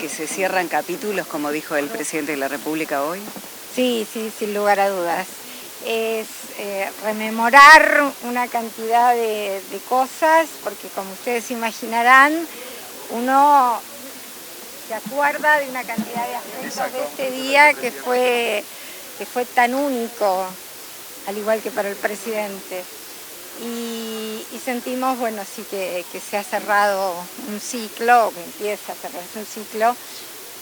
que se cierran capítulos, como dijo el presidente de la República hoy? Sí, sin lugar a dudas. Es rememorar una cantidad de cosas, porque como ustedes imaginarán, uno se acuerda de una cantidad de aspectos de este día que fue tan único, al igual que para el presidente. Y sentimos, bueno, sí que se ha cerrado un ciclo, que empieza a cerrarse un ciclo,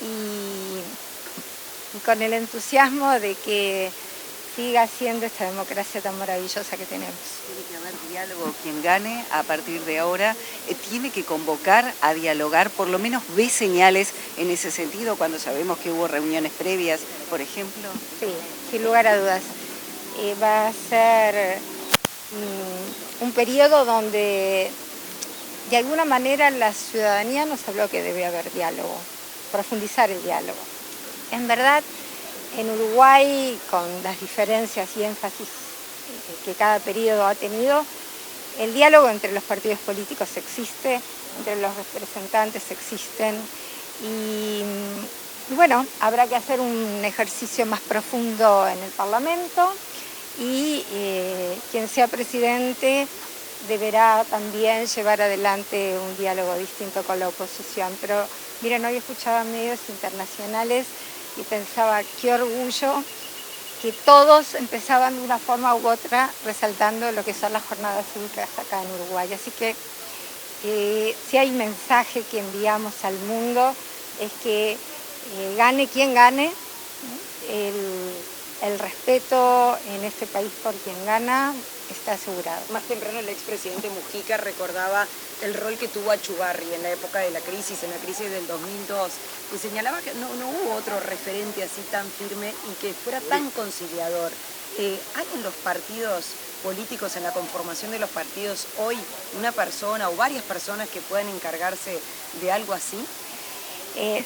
y con el entusiasmo de que siga siendo esta democracia tan maravillosa que tenemos. Tiene que haber diálogo. Quien gane a partir de ahora tiene que convocar a dialogar, por lo menos ve señales en ese sentido cuando sabemos que hubo reuniones previas, por ejemplo. Sí, sin lugar a dudas. Va a ser un periodo donde de alguna manera la ciudadanía nos habló que debe haber diálogo, profundizar el diálogo. En verdad, en Uruguay, con las diferencias y énfasis que cada periodo ha tenido, el diálogo entre los partidos políticos existe, entre los representantes existen, y bueno, habrá que hacer un ejercicio más profundo en el Parlamento, y quien sea presidente deberá también llevar adelante un diálogo distinto con la oposición. Pero miren, hoy escuchaba medios internacionales y pensaba, qué orgullo que todos empezaban de una forma u otra resaltando lo que son las jornadas cívicas acá en Uruguay. Así que si hay mensaje que enviamos al mundo es que gane quien gane, el respeto en este país por quien gana está asegurado. Más temprano el expresidente Mujica recordaba el rol que tuvo Achugarri en la época de la crisis, en la crisis del 2002, y señalaba que no hubo otro referente así tan firme y que fuera tan conciliador. ¿Hay en los partidos políticos, en la conformación de los partidos hoy, una persona o varias personas que puedan encargarse de algo así?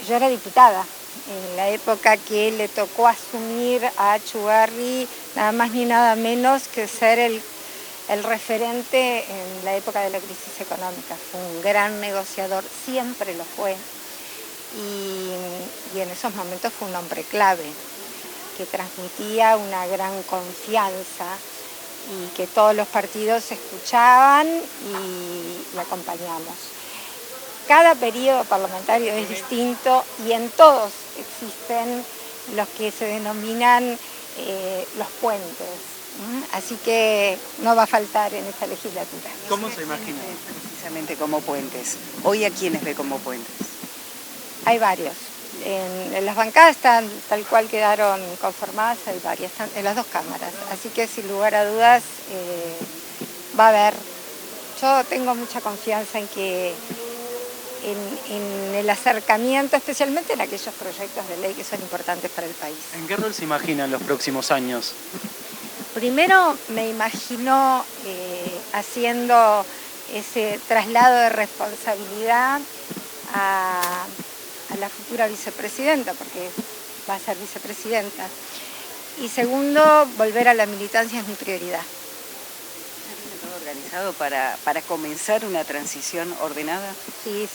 Yo era diputada en la época que le tocó asumir a Achugarri, nada más ni nada menos que ser el referente en la época de la crisis económica. Fue un gran negociador, siempre lo fue, y en esos momentos fue un hombre clave, que transmitía una gran confianza y que todos los partidos escuchaban y acompañamos. Cada periodo parlamentario es distinto y en todos existen los que se denominan los puentes. Así que no va a faltar en esta legislatura. ¿Cómo se imagina? Precisamente como puentes. ¿Hoy a quiénes ve como puentes? Hay varios. En las bancadas están tal cual quedaron conformadas, hay varias, están en las dos cámaras. Así que sin lugar a dudas va a haber. Yo tengo mucha confianza en que en el acercamiento, especialmente en aquellos proyectos de ley que son importantes para el país. ¿En qué rol se imaginan los próximos años? Primero me imagino haciendo ese traslado de responsabilidad a la futura vicepresidenta, porque va a ser vicepresidenta. Y segundo, volver a la militancia es mi prioridad. ¿Todo organizado para comenzar una transición ordenada? Sí,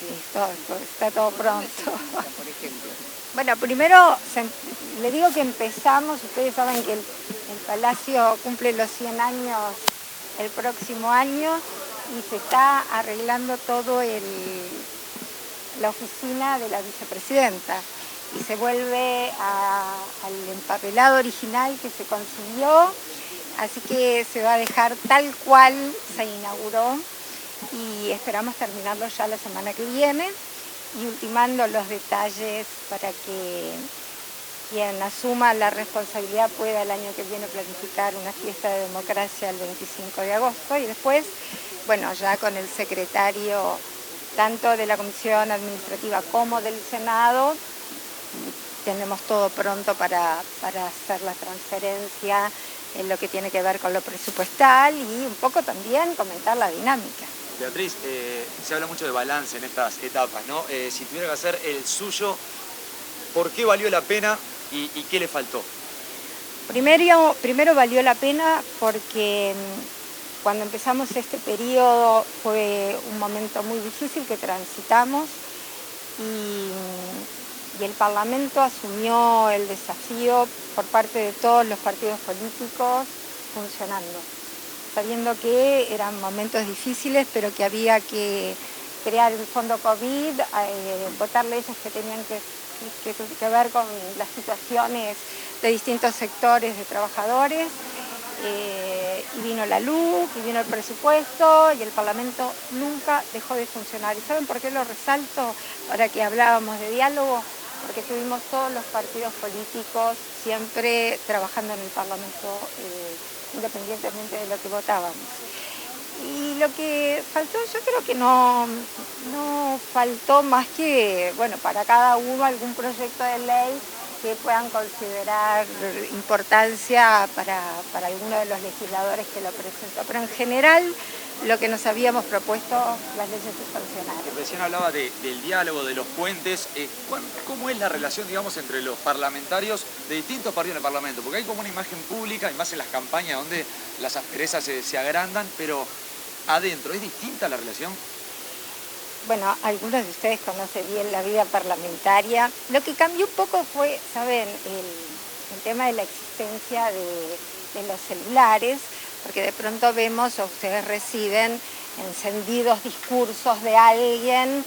está todo pronto. Por ejemplo. Bueno, primero le digo que empezamos, ustedes saben que el Palacio cumple los 100 años el próximo año y se está arreglando todo la oficina de la vicepresidenta y se vuelve al empapelado original que se consiguió. Así que se va a dejar tal cual se inauguró y esperamos terminarlo ya la semana que viene y ultimando los detalles para que quien asuma la responsabilidad pueda el año que viene planificar una fiesta de democracia el 25 de agosto y después, bueno, ya con el secretario tanto de la Comisión Administrativa como del Senado, tenemos todo pronto para hacer la transferencia en lo que tiene que ver con lo presupuestal y un poco también comentar la dinámica. Beatriz, se habla mucho de balance en estas etapas, ¿no? Si tuviera que hacer el suyo, ¿por qué valió la pena y qué le faltó? Primero valió la pena porque cuando empezamos este periodo fue un momento muy difícil que transitamos y el Parlamento asumió el desafío por parte de todos los partidos políticos funcionando, sabiendo que eran momentos difíciles, pero que había que crear el fondo COVID, votar leyes que tenían que ver con las situaciones de distintos sectores de trabajadores, y vino la luz, y vino el presupuesto, y el Parlamento nunca dejó de funcionar. ¿Y saben por qué lo resalto? Ahora que hablábamos de diálogo, porque tuvimos todos los partidos políticos siempre trabajando en el Parlamento, independientemente de lo que votábamos. Y lo que faltó, yo creo que no faltó más que, bueno, para cada uno algún proyecto de ley que puedan considerar importancia para alguno de los legisladores que lo presentó. Pero en general, lo que nos habíamos propuesto, las leyes se sancionaron. Recién hablaba del diálogo, de los puentes. ¿Cómo es la relación, digamos, entre los parlamentarios de distintos partidos en el Parlamento? Porque hay como una imagen pública, y más en las campañas donde las asperezas se agrandan, pero adentro, ¿es distinta la relación? Bueno, algunos de ustedes conocen bien la vida parlamentaria. Lo que cambió un poco fue, ¿saben?, el tema de la existencia de los celulares, porque de pronto vemos o ustedes reciben encendidos discursos de alguien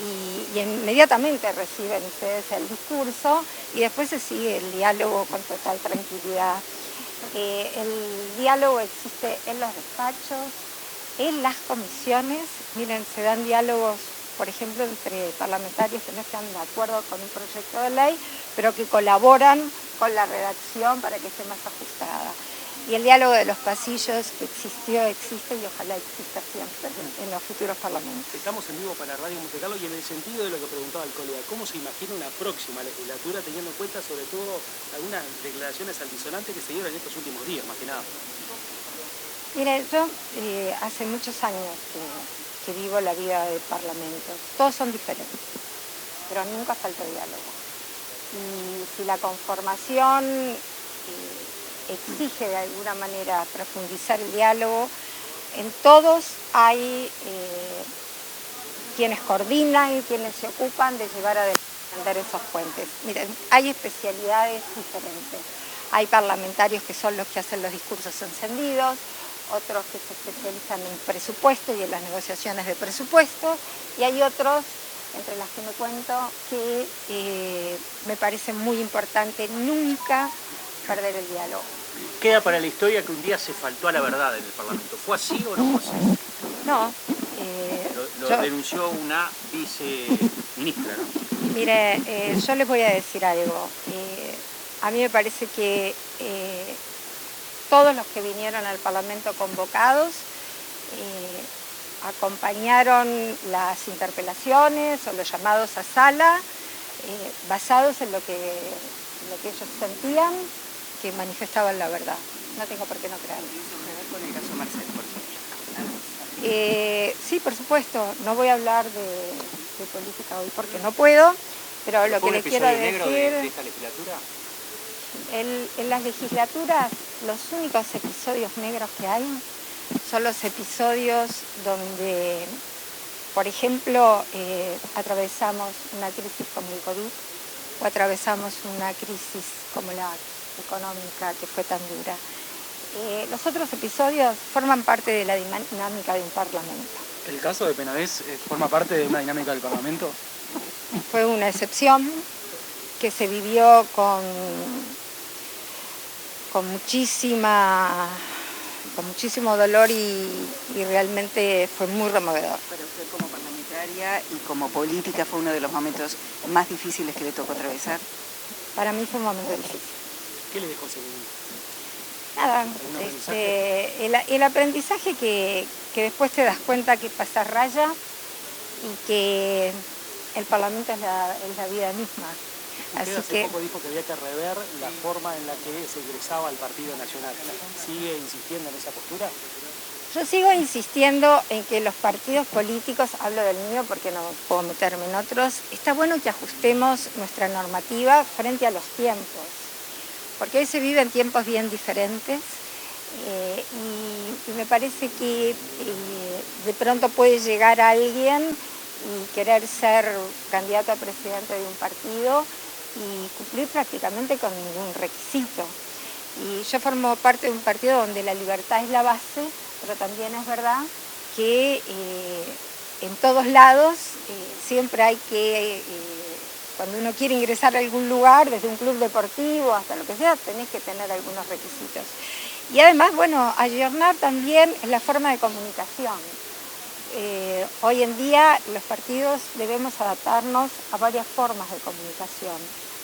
y inmediatamente reciben ustedes el discurso y después se sigue el diálogo con total tranquilidad. El diálogo existe en los despachos, en las comisiones. Miren, se dan diálogos, por ejemplo, entre parlamentarios que no están de acuerdo con un proyecto de ley, pero que colaboran con la redacción para que esté más ajustada. Y el diálogo de los pasillos que existió, existe y ojalá exista siempre en los futuros parlamentos. Estamos en vivo para Radio Monte Carlo y en el sentido de lo que preguntaba el colega, ¿cómo se imagina una próxima legislatura teniendo en cuenta sobre todo algunas declaraciones altisonantes que se dieron en estos últimos días, más que nada? Mire, yo hace muchos años que vivo la vida del Parlamento. Todos son diferentes, pero nunca falta diálogo. Y si la conformación exige de alguna manera profundizar el diálogo, en todos hay quienes coordinan y quienes se ocupan de llevar adelante esos puentes. Miren, hay especialidades diferentes. Hay parlamentarios que son los que hacen los discursos encendidos, otros que se especializan en presupuesto y en las negociaciones de presupuesto, y hay otros, entre las que me cuento, que me parece muy importante nunca perder el diálogo. Queda para la historia que un día se faltó a la verdad en el Parlamento. ¿Fue así o no fue así? No. Lo denunció una viceministra, ¿no? Mire, yo les voy a decir algo. A mí me parece que todos los que vinieron al Parlamento convocados acompañaron las interpelaciones o los llamados a sala basados en lo que ellos sentían, que manifestaban la verdad. No tengo por qué no creerlo. Con el caso Marcel, por ejemplo. Sí, por supuesto. No voy a hablar de política hoy porque no puedo, pero lo que les quiero decir... negro de esta legislatura? En las legislaturas, los únicos episodios negros que hay son los episodios donde, por ejemplo, atravesamos una crisis como el COVID o atravesamos una crisis como la económica que fue tan dura. Los otros episodios forman parte de la dinámica de un parlamento. ¿El caso de Penades forma parte de una dinámica del Parlamento? Fue una excepción que se vivió con muchísimo dolor y realmente fue muy removedor. Pero usted como parlamentaria y como política fue uno de los momentos más difíciles que le tocó atravesar. Para mí fue un momento difícil. ¿Qué le dejó segundo? Nada, el aprendizaje que después te das cuenta que pasas raya y que el Parlamento es la vida misma. Usted hace poco dijo que había que rever la forma en la que se ingresaba al Partido Nacional. ¿Sigue insistiendo en esa postura? Yo sigo insistiendo en que los partidos políticos, hablo del mío porque no puedo meterme en otros, está bueno que ajustemos nuestra normativa frente a los tiempos, porque hoy se viven tiempos bien diferentes y me parece que de pronto puede llegar alguien y querer ser candidato a presidente de un partido y cumplir prácticamente con ningún requisito. Y yo formo parte de un partido donde la libertad es la base, pero también es verdad que en todos lados siempre hay que, cuando uno quiere ingresar a algún lugar, desde un club deportivo hasta lo que sea, tenés que tener algunos requisitos. Y además, bueno, ayornar también la forma de comunicación. Hoy en día los partidos debemos adaptarnos a varias formas de comunicación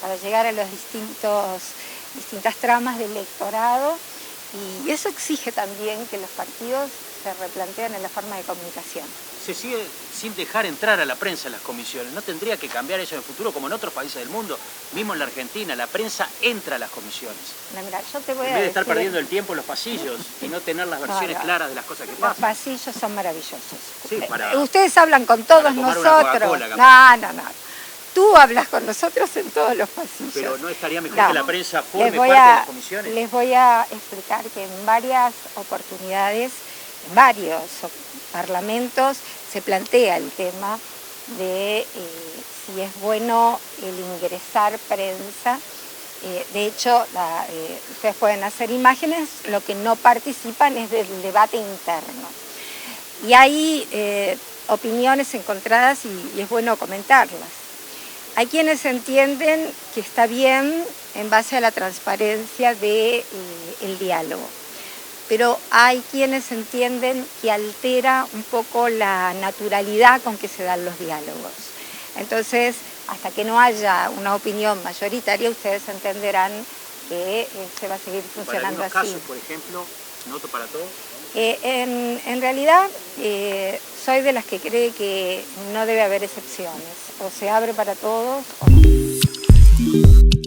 para llegar a los distintas tramas del electorado, y eso exige también que los partidos se replanteen en la forma de comunicación. Se sigue sin dejar entrar a la prensa en las comisiones. ¿No tendría que cambiar eso en el futuro, como en otros países del mundo? Mismo en la Argentina, la prensa entra a las comisiones. No, mira, yo te voy En a vez de estar decir, perdiendo el tiempo en los pasillos y no tener las versiones claras de las cosas que los pasan. pasillos son maravillosos. Sí, para- Ustedes hablan con todos para tomar una nosotros. Coca-Cola, capaz. No. Tú hablas con nosotros en todos los pasillos. Pero ¿no estaría mejor No. que la prensa forme Les voy parte de a- las comisiones? Les voy a explicar que en varias oportunidades, en varios parlamentos, se plantea el tema de si es bueno el ingresar prensa. De hecho, ustedes pueden hacer imágenes, lo que no participan es del debate interno. Y hay opiniones encontradas y es bueno comentarlas. Hay quienes entienden que está bien en base a la transparencia del diálogo, pero hay quienes entienden que altera un poco la naturalidad con que se dan los diálogos. Entonces, hasta que no haya una opinión mayoritaria, ustedes entenderán que se va a seguir funcionando Para algunos así. casos, por ejemplo, noto para todos. En realidad, soy de las que cree que no debe haber excepciones. O se abre para todos o no.